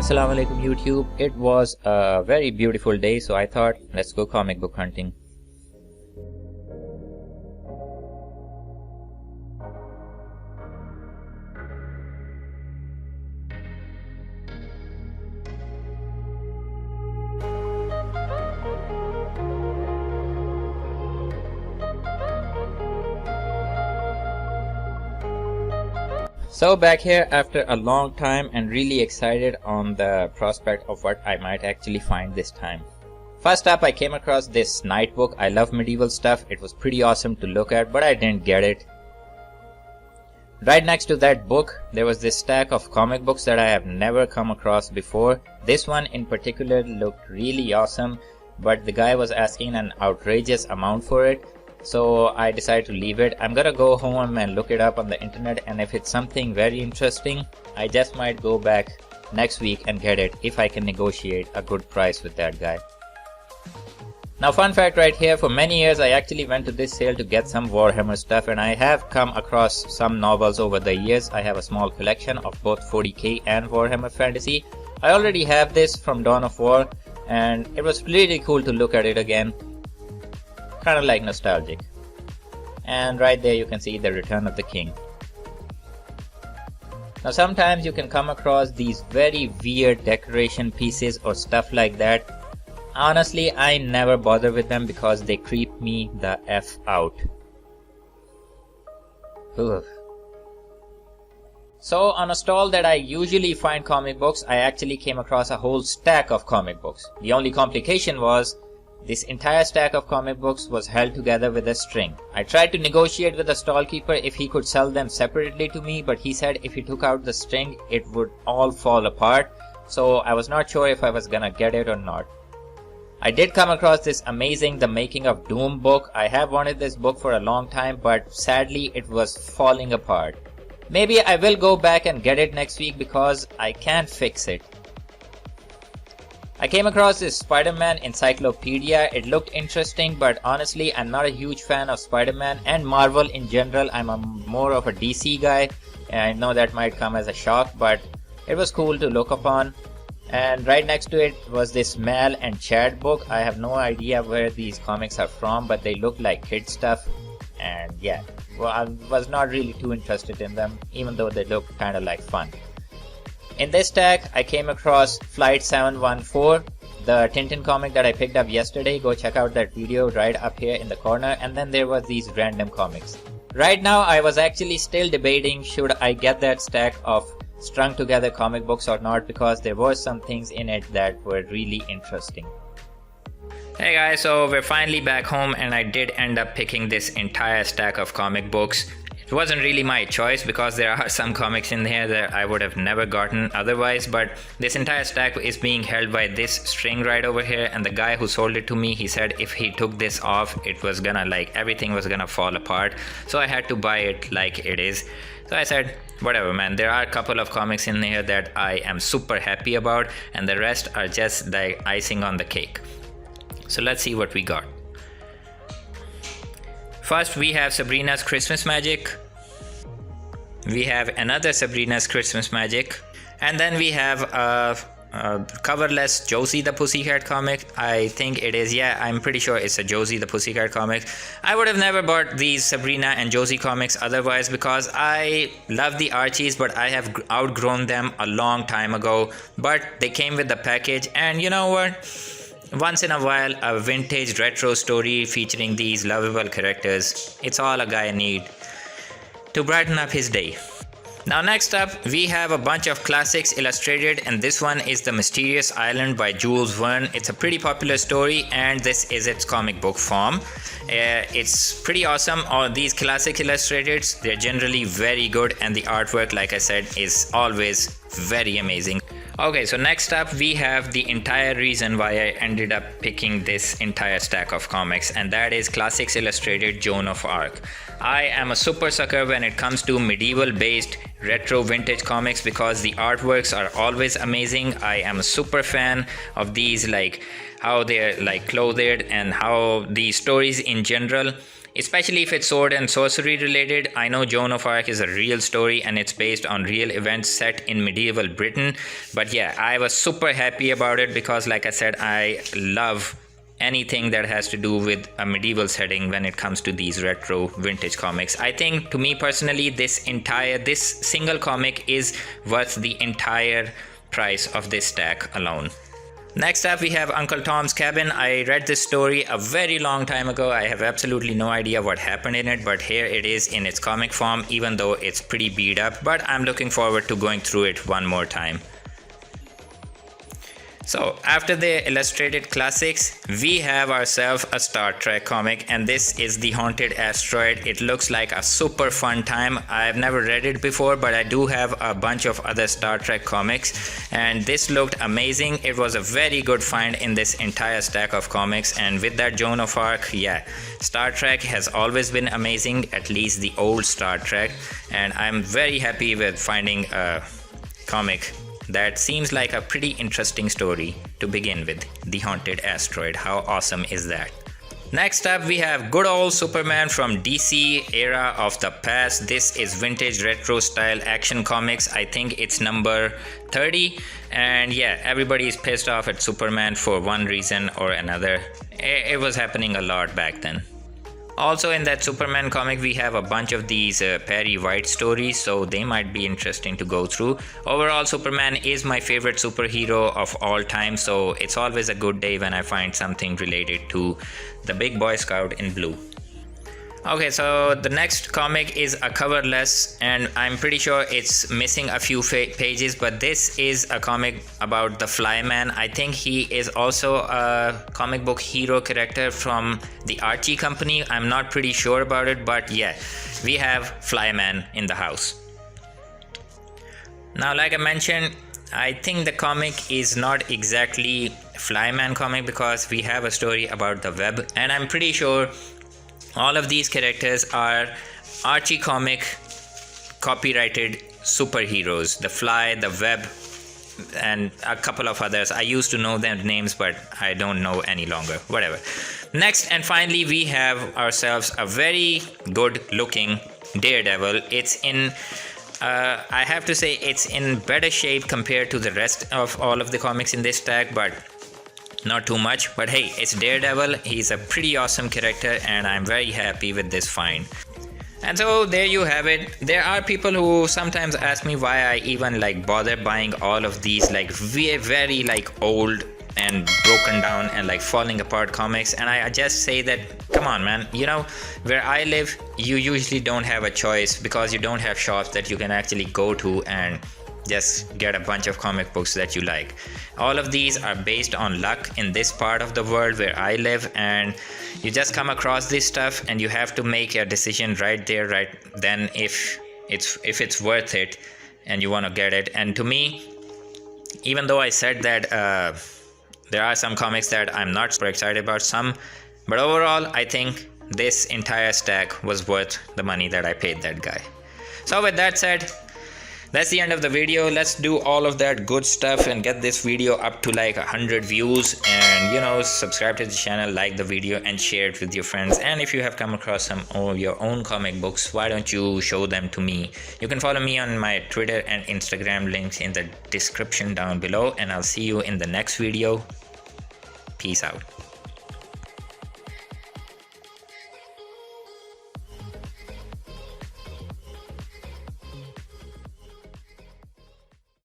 Assalamu alaikum YouTube. It was a very beautiful day, so I thought let's go comic book hunting. So back here after a long time and really excited on the prospect of what I might actually find this time. First up, I came across this night book. I love medieval stuff. It was pretty awesome to look at, but I didn't get it. Right next to that book, there was this stack of comic books that I have never come across before. This one in particular looked really awesome, but the guy was asking an outrageous amount for it. So I decided to leave it. I'm gonna go home and look it up on the internet, and if it's something very interesting, I just might go back next week and get it if I can negotiate a good price with that guy. Now, fun fact right here, for many years I actually went to this sale to get some Warhammer stuff, and I have come across some novels over the years. I have a small collection of both 40k and Warhammer Fantasy. I already have this from Dawn of War, and it was really cool to look at it again. Kind of like nostalgic. And right there you can see the Return of the King. Now sometimes you can come across these very weird decoration pieces or stuff like that. Honestly, I never bother with them because they creep me the F out. Ugh. So on a stall that I usually find comic books, I actually came across a whole stack of comic books. The only complication was this entire stack of comic books was held together with a string. I tried to negotiate with the stall keeper if he could sell them separately to me, but he said if he took out the string, it would all fall apart. So I was not sure if I was gonna get it or not. I did come across this amazing The Making of Doom book. I have wanted this book for a long time, but sadly it was falling apart. Maybe I will go back and get it next week because I can't fix it. I came across this Spider-Man encyclopedia. It looked interesting, but honestly, I'm not a huge fan of Spider-Man and Marvel in general. I'm more of a DC guy. And I know that might come as a shock, but it was cool to look upon. And right next to it was this Mal and Chad book. I have no idea where these comics are from, but they look like kid stuff. And yeah, well, I was not really too interested in them, even though they look kind of like fun. In this stack, I came across Flight 714, the Tintin comic that I picked up yesterday. Go check out that video right up here in the corner. And then there was these random comics. Right now, I was actually still debating should I get that stack of strung together comic books or not, because there were some things in it that were really interesting. Hey guys, so we're finally back home, and I did end up picking this entire stack of comic books. It wasn't really my choice because there are some comics in here that I would have never gotten otherwise, but this entire stack is being held by this string right over here, and the guy who sold it to me, he said if he took this off, it was gonna everything was gonna fall apart. So I had to buy it like it is. So I said, whatever man, there are a couple of comics in here that I am super happy about, and the rest are just the icing on the cake. So let's see what we got. First we have Sabrina's Christmas Magic. We have another Sabrina's Christmas Magic. And then we have a coverless Josie the Pussycat comic. I think it is, yeah, I'm pretty sure it's a Josie the Pussycat comic. I would have never bought these Sabrina and Josie comics otherwise because I love the Archies, but I have outgrown them a long time ago. But they came with the package, and you know what? Once in a while, a vintage retro story featuring these lovable characters, it's all a guy needs to brighten up his day. Now next up, we have a bunch of classics illustrated, and this one is The Mysterious Island by Jules Verne. It's a pretty popular story, and this is its comic book form. It's pretty awesome. All these classic illustrateds, they're generally very good, and the artwork, like I said, is always very amazing. Okay, so next up we have the entire reason why I ended up picking this entire stack of comics, and that is Classics Illustrated Joan of Arc. I am a super sucker when it comes to medieval based retro vintage comics because the artworks are always amazing. I am a super fan of these, like how they're like clothed and how the stories in general. especially if it's sword and sorcery related. I know Joan of Arc is a real story and it's based on real events set in medieval Britain. But yeah, I was super happy about it because, like I said, I love anything that has to do with a medieval setting when it comes to these retro vintage comics. I think, to me personally, this single comic is worth the entire price of this stack alone. Next up, we have Uncle Tom's Cabin. I read this story a very long time ago. I have absolutely no idea what happened in it, but here it is in its comic form, even though it's pretty beat up. But I'm looking forward to going through it one more time. So after the illustrated classics, we have ourselves a Star Trek comic, and this is The Haunted Asteroid. It looks like a super fun time. I've never read it before, but I do have a bunch of other Star Trek comics, and this looked amazing. It was a very good find in this entire stack of comics, and with that Joan of Arc, yeah, Star Trek has always been amazing, at least the old Star Trek, and I'm very happy with finding a comic that seems like a pretty interesting story to begin with. The Haunted Asteroid. How awesome is that? Next up, we have good old Superman from DC era of the past. This is vintage retro style action comics. I think it's number 30, and yeah, everybody is pissed off at Superman for one reason or another. It was happening a lot back then. Also in that Superman comic, we have a bunch of these Perry White stories, so they might be interesting to go through. Overall, Superman is my favorite superhero of all time, so it's always a good day when I find something related to the big Boy Scout in blue. Okay, so the next comic is a coverless, and I'm pretty sure it's missing a few pages, but this is a comic about the Flyman. I think he is also a comic book hero character from the Archie company. I'm not pretty sure about it, but yeah, we have Flyman in the house. Now, like I mentioned, I think the comic is not exactly Flyman comic because we have a story about the web, and I'm pretty sure all of these characters are Archie comic copyrighted superheroes. The Fly, the Web, and a couple of others. I used to know their names, but I don't know any longer. Whatever. Next and finally, we have ourselves a very good looking Daredevil. It's in I have to say it's in better shape compared to the rest of all of the comics in this stack, but not too much. But hey, it's Daredevil. He's a pretty awesome character, and I'm very happy with this find. And so there you have it. There are people who sometimes ask me why I even bother buying all of these very old and broken down and falling apart comics, and I just say that, come on man, where I live you usually don't have a choice because you don't have shops that you can actually go to and just get a bunch of comic books that you like. All of these are based on luck in this part of the world where I live, and you just come across this stuff and you have to make a decision right there, right then, if it's worth it and you want to get it. And to me, even though I said that there are some comics that I'm not super excited about, but overall I think this entire stack was worth the money that I paid that guy. So with that said, that's the end of the video. Let's do all of that good stuff and get this video up to 100 views, and subscribe to the channel, like the video, and share it with your friends. And if you have come across some of your own comic books, why don't you show them to me? You can follow me on my Twitter and Instagram, links in the description down below, and I'll see you in the next video. Peace out.